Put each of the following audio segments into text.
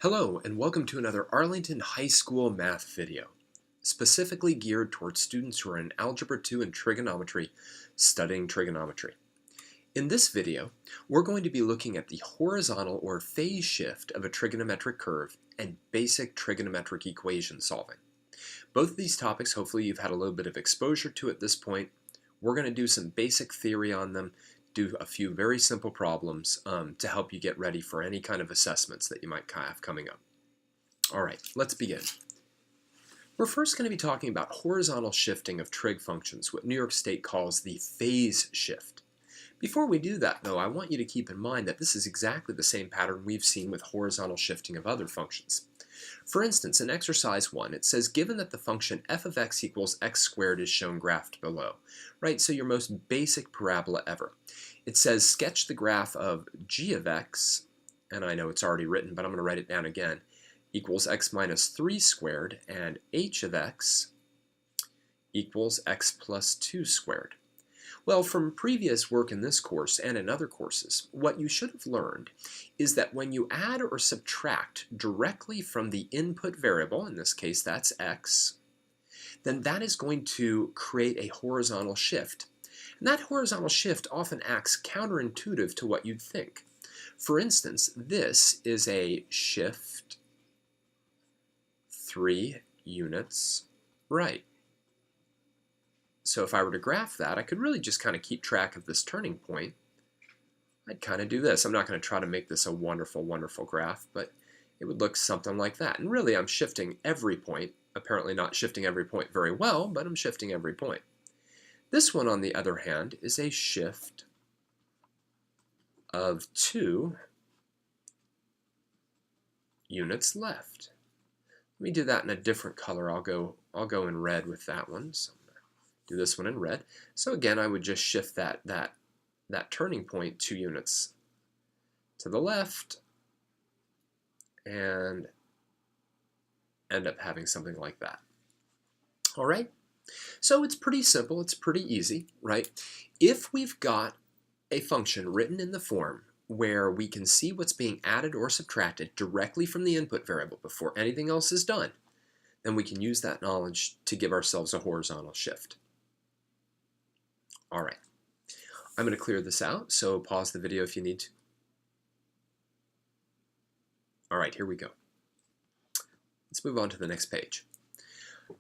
Hello and welcome to another Arlington High School math video, specifically geared towards students who are in Algebra 2 and Trigonometry studying trigonometry. In this video, we're going to be looking at the horizontal or phase shift of a trigonometric curve and basic trigonometric equation solving. Both of these topics, hopefully you've had a little bit of exposure to at this point. We're going to do some basic theory on them, do a few very simple problems to help you get ready for any kind of assessments that you might have coming up. All right, let's begin. We're first going to be talking about horizontal shifting of trig functions, what New York State calls the phase shift. Before we do that, though, I want you to keep in mind that this is exactly the same pattern we've seen with horizontal shifting of other functions. For instance, in exercise 1, it says given that the function f of x equals x squared is shown graphed below, right? So your most basic parabola ever. It says sketch the graph of g of x, and I know it's already written, but I'm going to write it down again, equals x minus 3 squared, and h of x equals x plus 2 squared. Well, from previous work in this course and in other courses, what you should have learned is that when you add or subtract directly from the input variable, in this case that's x, then that is going to create a horizontal shift. And that horizontal shift often acts counterintuitive to what you'd think. For instance, this is a shift 3 units right. So if I were to graph that, I could really just kind of keep track of this turning point. I'd kind of do this. I'm not going to try to make this a wonderful, wonderful graph, but it would look something like that. And really, I'm shifting every point. Apparently not shifting every point very well, but I'm shifting every point. This one, on the other hand, is a shift of 2 units left. Let me do that in a different color. I'll go in red with that one. So do this one in red. So again, I would just shift that turning point 2 units to the left and end up having something like that. All right? So it's pretty simple. It's pretty easy, right? If we've got a function written in the form where we can see what's being added or subtracted directly from the input variable before anything else is done, then we can use that knowledge to give ourselves a horizontal shift. All right, I'm going to clear this out, so pause the video if you need to. All right, here we go. Let's move on to the next page.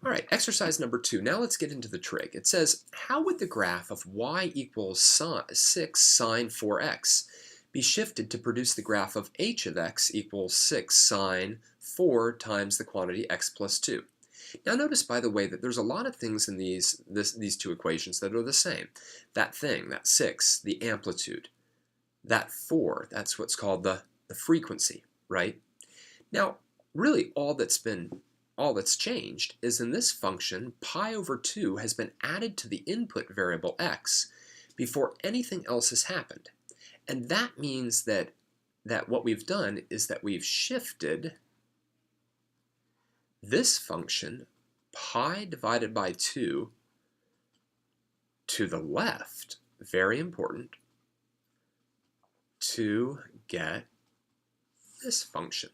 All right, exercise number 2. Now let's get into the trig. It says, how would the graph of y equals 6 sine 4x be shifted to produce the graph of h of x equals 6 sine 4 times the quantity x plus 2? Now notice, by the way, that there's a lot of things in these two equations that are the same. That thing, that 6, the amplitude. That 4, that's what's called the frequency, right? Now, really all that's changed is in this function, pi over 2 has been added to the input variable x before anything else has happened. And that means that what we've done is that we've shifted this function, pi divided by 2, to the left, very important, to get this function.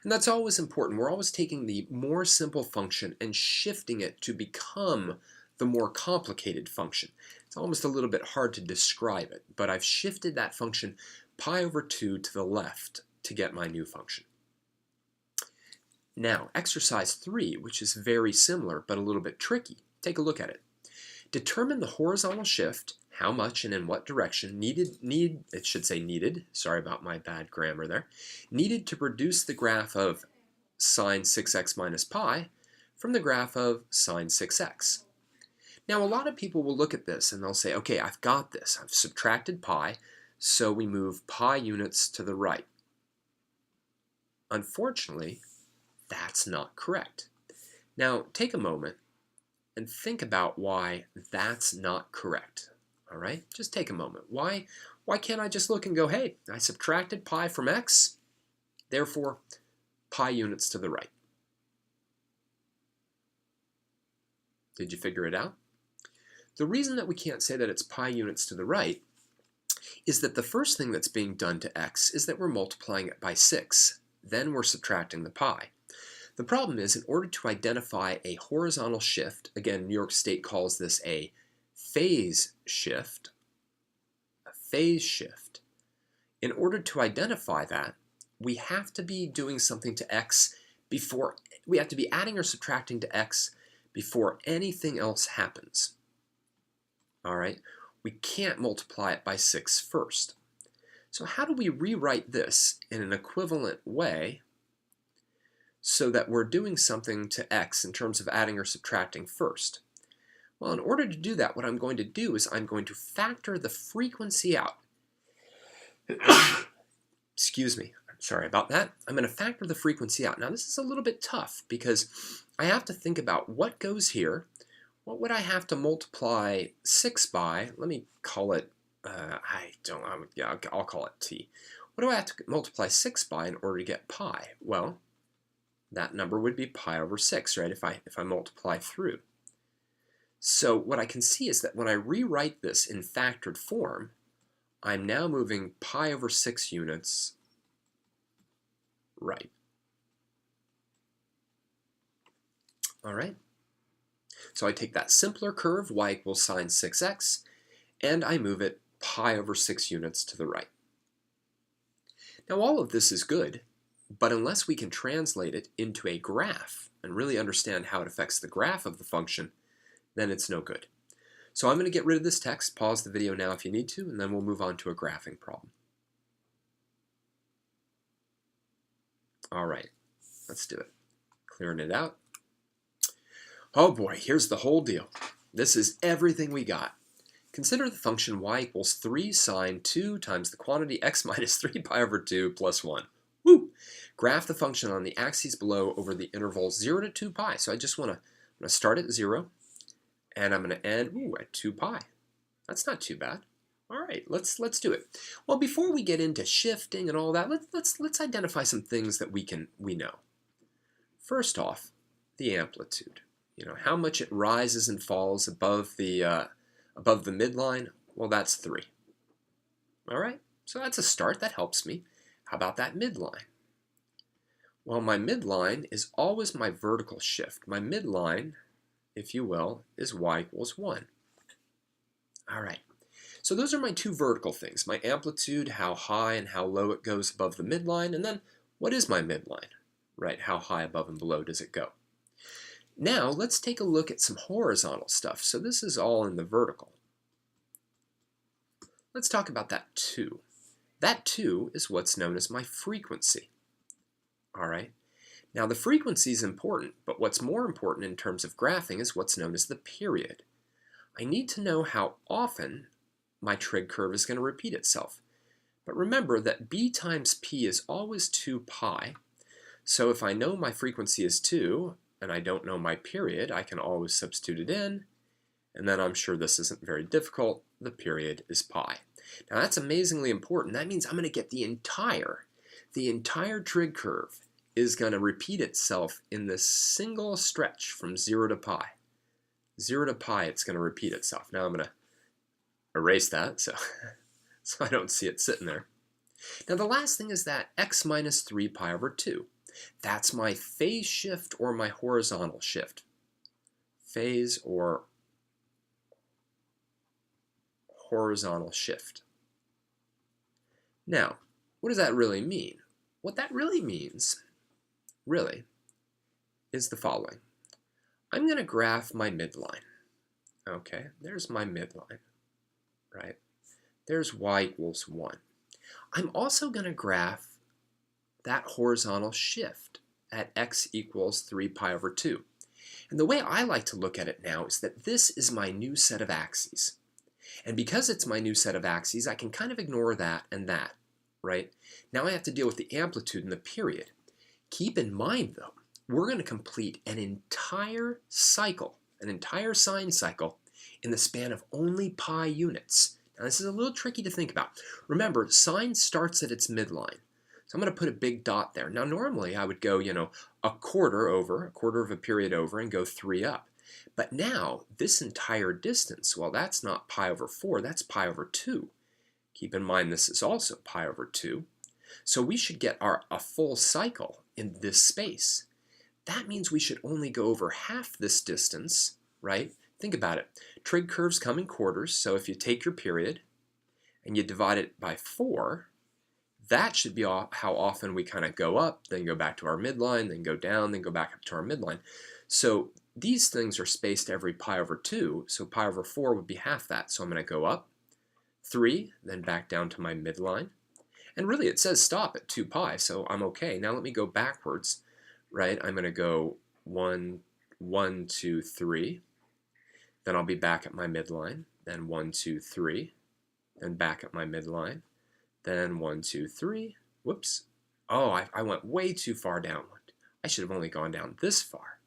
And that's always important. We're always taking the more simple function and shifting it to become the more complicated function. It's almost a little bit hard to describe it, but I've shifted that function pi over 2 to the left to get my new function. Now, exercise 3, which is very similar but a little bit tricky. Take a look at it. Determine the horizontal shift, how much and in what direction, needed, sorry about my bad grammar there, needed to produce the graph of sine 6x minus pi from the graph of sine 6x. Now, a lot of people will look at this and they'll say, okay, I've got this. I've subtracted pi, so we move pi units to the right. Unfortunately, that's not correct. Now, take a moment and think about why that's not correct. All right, just take a moment. Why can't I just look and go, hey, I subtracted pi from x, therefore pi units to the right? Did you figure it out? The reason that we can't say that it's pi units to the right is that the first thing that's being done to x is that we're multiplying it by 6. then we're subtracting the pi. The problem is, in order to identify a horizontal shift, again, New York State calls this a phase shift, in order to identify that, we have to be doing something to x before, we have to be adding or subtracting to x before anything else happens. All right, we can't multiply it by 6 first. So how do we rewrite this in an equivalent way so that we're doing something to x in terms of adding or subtracting first? Well, in order to do that, what I'm going to do is I'm going to factor the frequency out. Excuse me, I'm sorry about that. I'm going to factor the frequency out. Now this is a little bit tough because I have to think about what goes here. What would I have to multiply 6 by? Let me call it, I'll call it t. What do I have to multiply 6 by in order to get pi? Well, that number would be pi over 6, right, if I multiply through. So what I can see is that when I rewrite this in factored form, I'm now moving pi over 6 units right. All right. So I take that simpler curve, y equals sine 6x, and I move it pi over 6 units to the right. Now all of this is good, but unless we can translate it into a graph and really understand how it affects the graph of the function, then it's no good. So I'm going to get rid of this text, pause the video now if you need to, and then we'll move on to a graphing problem. All right, let's do it. Clearing it out. Oh boy, here's the whole deal. This is everything we got. Consider the function y equals 3 sine 2 times the quantity x minus 3 pi over 2 plus 1. Woo! Graph the function on the axes below over the interval 0 to 2 pi. So I just want to start at 0, and I'm going to end at 2 pi. That's not too bad. All right, let's do it. Well, before we get into shifting and all that, let's identify some things that we know. First off, the amplitude. You know, how much it rises and falls above the midline. Well, that's 3. All right, so that's a start. That helps me. How about that midline? Well, my midline is always my vertical shift. My midline, if you will, is y equals 1. All right, so those are my two vertical things. My amplitude, how high and how low it goes above the midline, and then what is my midline, right? How high above and below does it go? Now, let's take a look at some horizontal stuff. So this is all in the vertical. Let's talk about that 2. That 2 is what's known as my frequency. All right. Now, the frequency is important, but what's more important in terms of graphing is what's known as the period. I need to know how often my trig curve is going to repeat itself. But remember that b times p is always 2 pi. So if I know my frequency is 2, and I don't know my period, I can always substitute it in, and then I'm sure this isn't very difficult. The period is pi. Now that's amazingly important. That means I'm going to get the entire trig curve is going to repeat itself in this single stretch from 0 to pi. 0 to pi, it's going to repeat itself. Now I'm going to erase that so I don't see it sitting there. Now the last thing is that x minus 3 pi over 2. That's my phase shift or my horizontal shift. Phase or horizontal shift. Now, what does that really mean? What that really means, really, is the following. I'm going to graph my midline. Okay, there's my midline, right? There's y equals 1. I'm also going to graph that horizontal shift at x equals 3 pi over 2. And the way I like to look at it now is that this is my new set of axes. And because it's my new set of axes, I can kind of ignore that and that, right? Now I have to deal with the amplitude and the period. Keep in mind, though, we're going to complete an entire cycle, an entire sine cycle, in the span of only pi units. Now this is a little tricky to think about. Remember, sine starts at its midline. So I'm going to put a big dot there. Now normally I would go, a quarter of a period over, and go 3 up. But now this entire distance, well, that's not pi over 4, that's pi over 2. Keep in mind this is also pi over 2. So we should get a full cycle in this space. That means we should only go over half this distance, right? Think about it. Trig curves come in quarters, so if you take your period and you divide it by 4, that should be how often we kind of go up, then go back to our midline, then go down, then go back up to our midline. So these things are spaced every pi over 2, so pi over 4 would be half that. So I'm going to go up 3, then back down to my midline. And really it says stop at 2 pi, so I'm okay. Now let me go backwards, right? I'm going to go 1, 1, 2, 3. Then I'll be back at my midline. Then 1, 2, 3. Then back at my midline. Then 1, 2, 3. Whoops. Oh, I went way too far downward. I should have only gone down this far.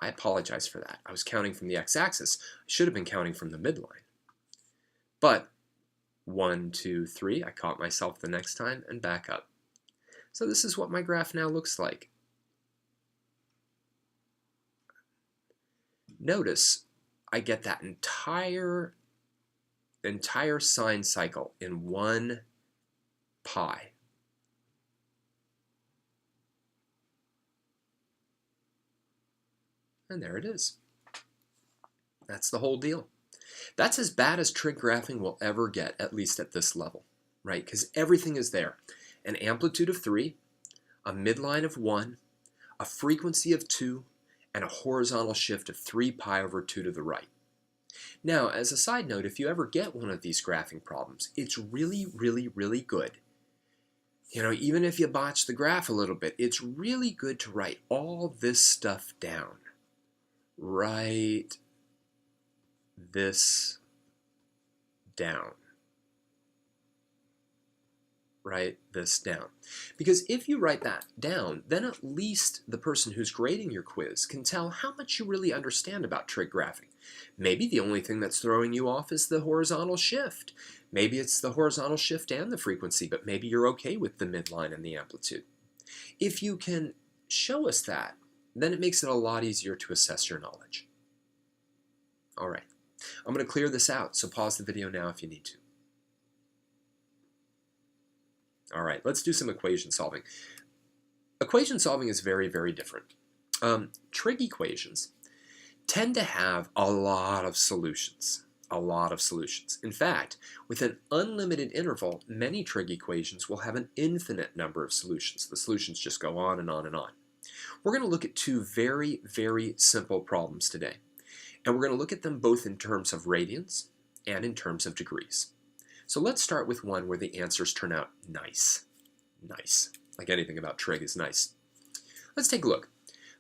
I apologize for that. I was counting from the x-axis. I should have been counting from the midline. But 1, 2, 3, I caught myself the next time and back up. So this is what my graph now looks like. Notice I get that entire sine cycle in 1 pi. And there it is. That's the whole deal. That's as bad as trig graphing will ever get, at least at this level, right? Because everything is there. An amplitude of 3, a midline of 1, a frequency of 2, and a horizontal shift of 3 pi over 2 to the right. Now, as a side note, if you ever get one of these graphing problems, it's really, really, really good. You know, even if you botch the graph a little bit, it's really good to write all this stuff down. Write this down. Write this down. Because if you write that down, then at least the person who's grading your quiz can tell how much you really understand about trig graphing. Maybe the only thing that's throwing you off is the horizontal shift. Maybe it's the horizontal shift and the frequency, but maybe you're okay with the midline and the amplitude. If you can show us that, then it makes it a lot easier to assess your knowledge. All right, I'm going to clear this out, so pause the video now if you need to. All right, let's do some equation solving. Equation solving is very, very different. Trig equations tend to have a lot of solutions. A lot of solutions. In fact, with an unlimited interval, many trig equations will have an infinite number of solutions. The solutions just go on and on and on. We're going to look at two very, very simple problems today. And we're going to look at them both in terms of radians and in terms of degrees. So let's start with one where the answers turn out nice. Nice. Like anything about trig is nice. Let's take a look.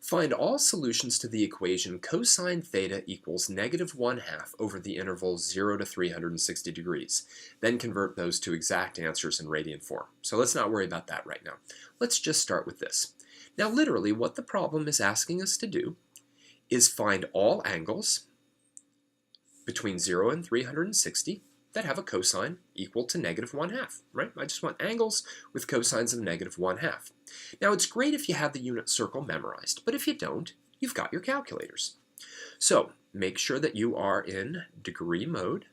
Find all solutions to the equation cosine theta equals -1/2 over the interval 0 to 360 degrees. Then convert those to exact answers in radian form. So let's not worry about that right now. Let's just start with this. Now literally what the problem is asking us to do is find all angles between 0 and 360 that have a cosine equal to -1/2, right? I just want angles with cosines of -1/2. Now it's great if you have the unit circle memorized, but if you don't, you've got your calculators. So make sure that you are in degree mode.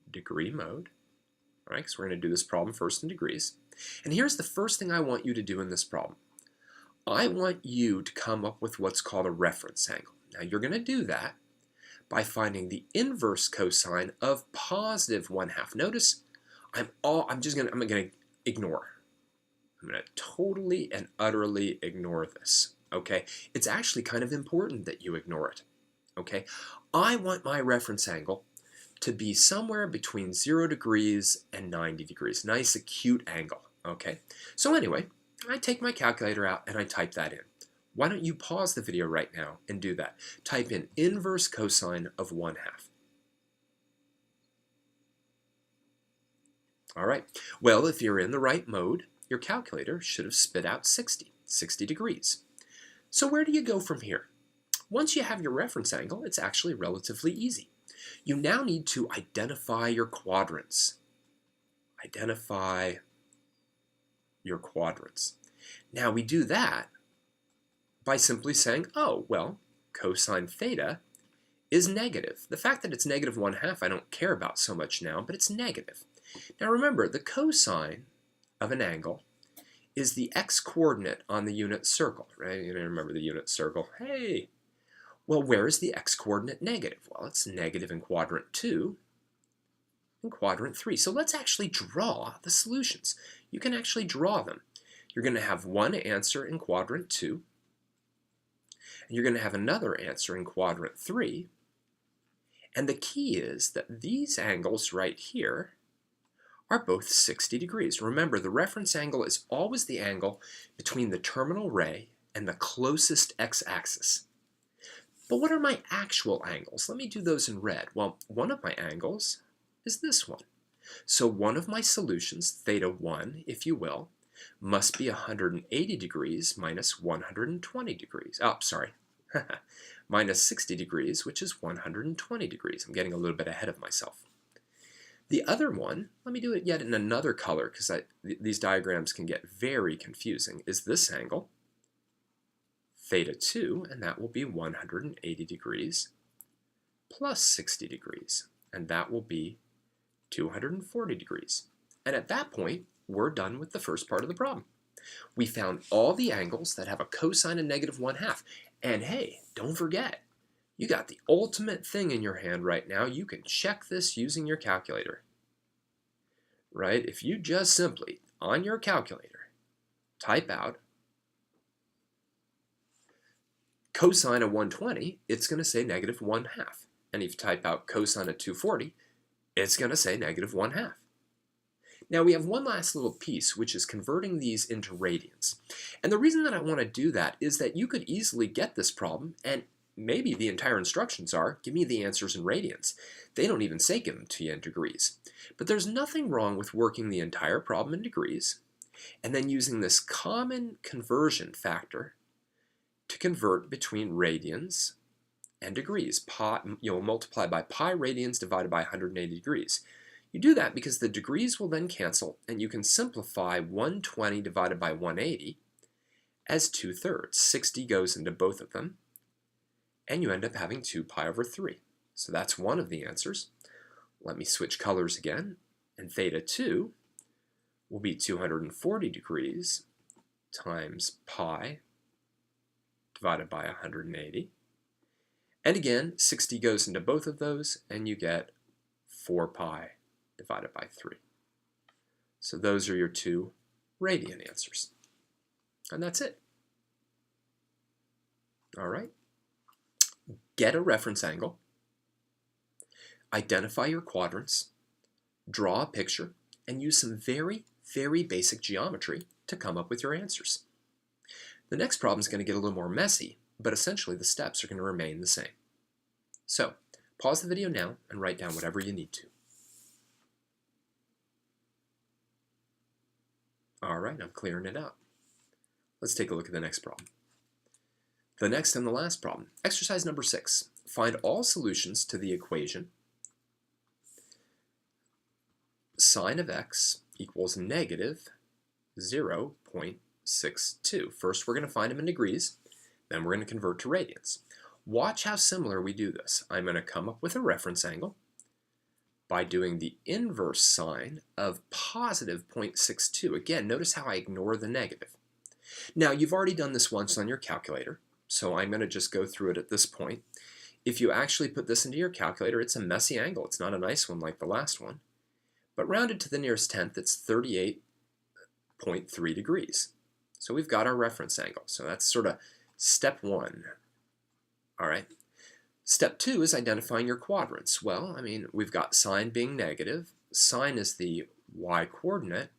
Degree mode. All right, because we're going to do this problem first in degrees. And here's the first thing I want you to do in this problem. I want you to come up with what's called a reference angle. Now you're going to do that by finding the inverse cosine of +1/2. Notice I'm going to ignore. I'm going to totally and utterly ignore this. Okay? It's actually kind of important that you ignore it. Okay? I want my reference angle to be somewhere between 0 degrees and 90 degrees. Nice acute angle. Okay? So anyway, I take my calculator out and I type that in. Why don't you pause the video right now and do that? Type in inverse cosine of 1/2. All right. Well, if you're in the right mode, your calculator should have spit out 60 degrees. So where do you go from here? Once you have your reference angle, it's actually relatively easy. You now need to identify your quadrants. Identify your quadrants. Now we do that by simply saying, oh, well, cosine theta is negative. The fact that it's -1/2 I don't care about so much now, but it's negative. Now remember, the cosine of an angle is the x-coordinate on the unit circle, right? You remember the unit circle. Hey! Well, where is the x-coordinate negative? Well, it's negative in quadrant 2 and quadrant 3. So let's actually draw the solutions. You can actually draw them. You're going to have one answer in quadrant 2, and you're going to have another answer in quadrant 3. And the key is that these angles right here are both 60 degrees. Remember, the reference angle is always the angle between the terminal ray and the closest x-axis. But what are my actual angles? Let me do those in red. Well, one of my angles is this one. So one of my solutions, theta 1, if you will, must be 180 degrees minus 120 degrees. Oh, sorry. Minus 60 degrees, which is 120 degrees. I'm getting a little bit ahead of myself. The other one, let me do it yet in another color because these diagrams can get very confusing, is this angle, theta 2, and that will be 180 degrees plus 60 degrees, and that will be 240 degrees. And at that point, we're done with the first part of the problem. We found all the angles that have a cosine of -1/2. And hey, don't forget, you got the ultimate thing in your hand right now. You can check this using your calculator. Right? If you just simply, on your calculator, type out cosine of 120, it's going to say -1/2. And if you type out cosine of 240, it's going to say -1/2. Now we have one last little piece, which is converting these into radians. And the reason that I want to do that is that you could easily get this problem, and maybe the entire instructions are, give me the answers in radians. They don't even say give them to you in degrees. But there's nothing wrong with working the entire problem in degrees, and then using this common conversion factor to convert between radians and degrees. Multiply by pi radians divided by 180 degrees. You do that because the degrees will then cancel, and you can simplify 120 divided by 180 as 2/3. 60 goes into both of them, and you end up having 2 pi over 3. So that's one of the answers. Let me switch colors again, and theta 2 will be 240 degrees times pi divided by 180. And again, 60 goes into both of those, and you get 4 pi divided by 3. So those are your two radian answers. And that's it. All right. Get a reference angle, identify your quadrants, draw a picture, and use some very, very basic geometry to come up with your answers. The next problem is going to get a little more messy, but essentially the steps are going to remain the same. So, pause the video now and write down whatever you need to. All right, I'm clearing it out. Let's take a look at the next problem. The next and the last problem, exercise number 6. Find all solutions to the equation sine of x equals -0.62. First, we're going to find them in degrees, then we're going to convert to radians. Watch how similar we do this. I'm going to come up with a reference angle by doing the inverse sine of positive 0.62. Again, notice how I ignore the negative. Now, you've already done this once on your calculator, so I'm going to just go through it at this point. If you actually put this into your calculator, it's a messy angle. It's not a nice one like the last one. But rounded to the nearest tenth, it's 38.3 degrees. So we've got our reference angle. So that's sort of step 1. All right. Step 2 is identifying your quadrants. Well, I mean, we've got sine being negative. Sine is the y-coordinate,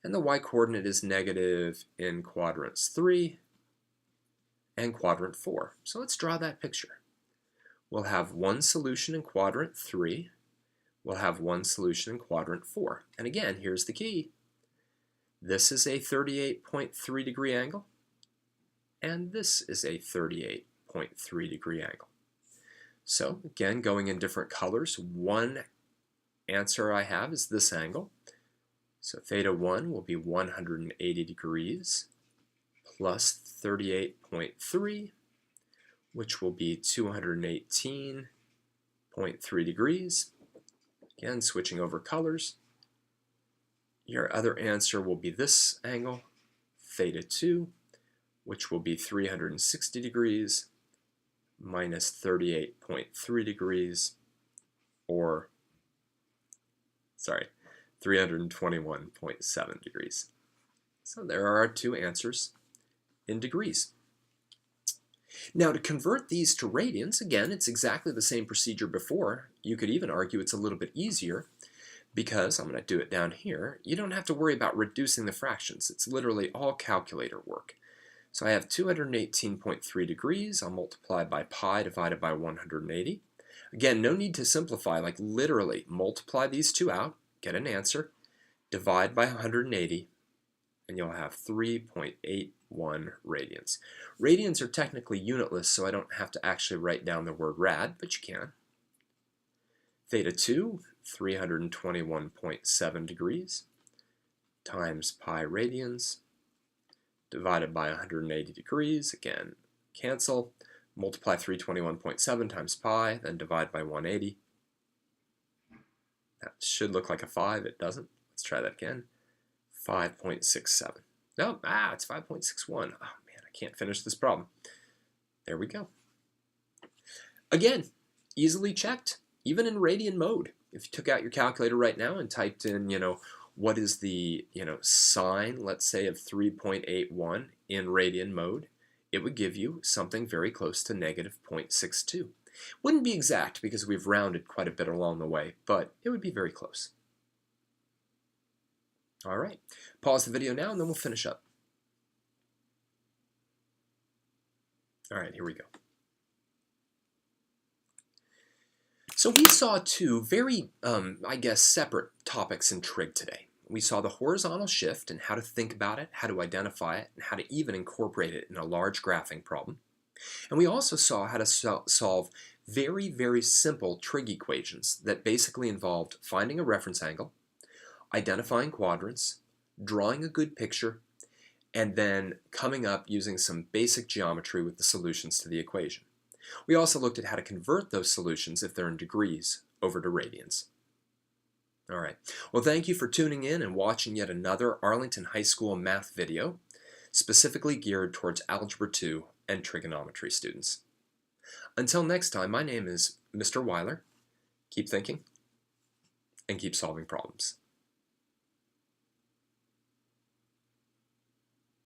and the y-coordinate is negative in quadrants 3 and quadrant 4. So let's draw that picture. We'll have one solution in quadrant 3. We'll have one solution in quadrant 4. And again, here's the key. This is a 38.3 degree angle, and this is a 38.3 degree angle. So again, going in different colors, one answer I have is this angle. So theta 1 will be 180 degrees plus 38.3, which will be 218.3 degrees. Again, switching over colors. your other answer will be this angle, theta 2, which will be 360 degrees minus 38.3 degrees, or, 321.7 degrees. So there are our two answers in degrees. Now, to convert these to radians, again, it's exactly the same procedure before. You could even argue it's a little bit easier because, I'm going to do it down here, you don't have to worry about reducing the fractions. It's literally all calculator work. So I have 218.3 degrees. I'll multiply by pi divided by 180. Again, no need to simplify, like literally multiply these two out, get an answer, divide by 180, and you'll have 3.81 radians. Radians are technically unitless, so I don't have to actually write down the word rad, but you can. Theta 2, 321.7 degrees, times pi radians, divided by 180 degrees. Again, cancel. Multiply 321.7 times pi, then divide by 180. That should look like a 5. It doesn't. Let's try that again. 5.67. No, it's 5.61. Oh man, I can't finish this problem. There we go. Again, easily checked, even in radian mode. If you took out your calculator right now and typed in, what is the, sine, let's say, of 3.81 in radian mode, it would give you something very close to negative 0.62. Wouldn't be exact because we've rounded quite a bit along the way, but it would be very close. All right, pause the video now and then we'll finish up. All right, here we go. So we saw two very, separate topics in trig today. We saw the horizontal shift and how to think about it, how to identify it, and how to even incorporate it in a large graphing problem. And we also saw how to solve very, very simple trig equations that basically involved finding a reference angle, identifying quadrants, drawing a good picture, and then coming up using some basic geometry with the solutions to the equation. We also looked at how to convert those solutions, if they're in degrees, over to radians. All right. Well, thank you for tuning in and watching yet another Arlington High School math video, specifically geared towards Algebra 2 and trigonometry students. Until next time, my name is Mr. Weiler. Keep thinking and keep solving problems.